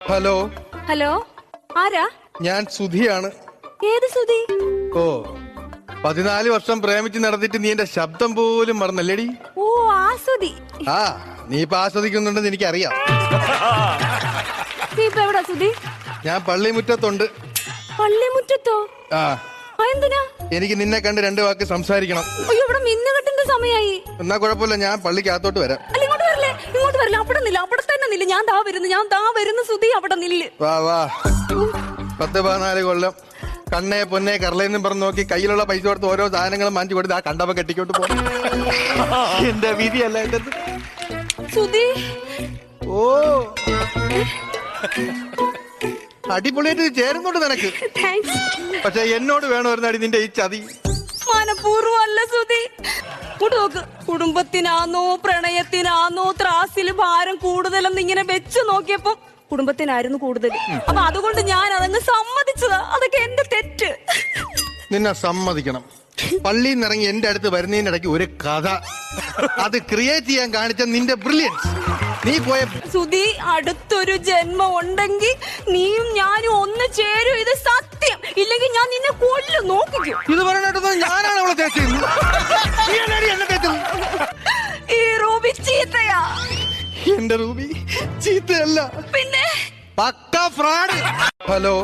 Hello hello, ആരാ? ഞാൻ സുധിയാണ്. ഏത് സുധി? ഓ 14 വർഷം പ്രേമിച്ച് നടത്തിയിട്ട് നീ എന്റെ ശബ്ദം പോലും മറന്നല്ലേടി? ഓ, ആ സുധി. ആ, നീ ഇപ്പൊ ആസ്വദിക്കുന്നുണ്ടെന്ന് എനിക്കറിയാം. നീ ഇപ്പൊ എവിടാ സുധി? ഞാൻ പള്ളിമുറ്റത്തുണ്ട്. പള്ളിമുറ്റത്തോ? ആ, എന്തിനാ? എനിക്ക് നിന്നെ കണ്ട് 2 വാക്ക് സംസാരിക്കണം. അയ്യോ, ഇവിടെ മിന്നു കെട്ടിന്റെ സമയായി. എന്നാ കുഴപ്പമില്ല, ഞാൻ പള്ളിക്കകത്തോട്ട് വരാം. അല്ല, ഇങ്ങോട്ട് വരില്ലേ? ഇങ്ങോട്ട് വരില്ല, അവിടെ നില്ല, അവിടെ തന്നെ നില്ല. ഞാൻ ദാ വരുന്നു സുധി, അവിടെ നില്ല്. വാ വാ. 10-14 കൊല്ലം കണ്ണേ പൊന്നെ കറളേന്നും പറഞ്ഞ് നോക്കി കയ്യിലുള്ള പൈസ കൊടുത്ത് ഓരോ സാധനങ്ങളും മാഞ്ചു കൊടുത്ത് ആ കണ്ടപ്പോ കെട്ടിക്കോട്ട് പോ. എന്റെ വിധിയല്ല എന്റെ. സുധി, ഓ, അടിപൊളിയായിട്ട് ചേരുന്നുണ്ട് നിനക്ക്. താങ്ക്സ്. പക്ഷെ എന്നോട് വേണമായിരുന്നു അടി നിന്റെ ഈ ചതി. മനപൂർവ്വം അല്ല സുധി. ഇങ്ങോട്ട് നോക്ക്. കുടുംബത്തിനാന്നോ പ്രണയത്തിനാന്നോ ത്രാസിൽ ഭാരം കൂടുതലെന്ന് ഇങ്ങനെ വെച്ച് നോക്കിയപ്പോ കുടുംബത്തിനായിരുന്നു കൂടുതൽ. അപ്പൊ അതുകൊണ്ട് ഞാൻ അതങ്ങ് സമ്മതിച്ചതാ. അതൊക്കെ എന്റെ തെറ്റ്. നിന്നെ സമ്മതിക്കണം. പള്ളിയിൽ നിന്ന് ഇറങ്ങി എന്റെ അടുത്ത് വരുന്നതിനിടയ്ക്ക് ഒരു കഥ അത് ക്രിയേറ്റ് ചെയ്യാൻ കാണിച്ച നിന്റെ ബ്രില്യൻസ്. നീ പോയ സുധി, അടുത്തൊരു ജന്മം ഉണ്ടെങ്കിൽ നീയും ഞാനും ഒന്ന് ചേരും. ഇത് സത്യം. ഇല്ലെങ്കിൽ ഞാൻ നിന്നെ കൊല്ലും. നോക്കിക്കോ. ഇത് പറഞ്ഞിട്ട് ഞാനാണ് അവളെ തേച്ചത്. നീ അല്ലേടി എന്നെ തേച്ചത്. ഈ റൂബി ചീത്തയാ. എന്റെ റൂബി ചീത്തയല്ല, പിന്നെ പക്ക ഫ്രോഡ്. ഹലോ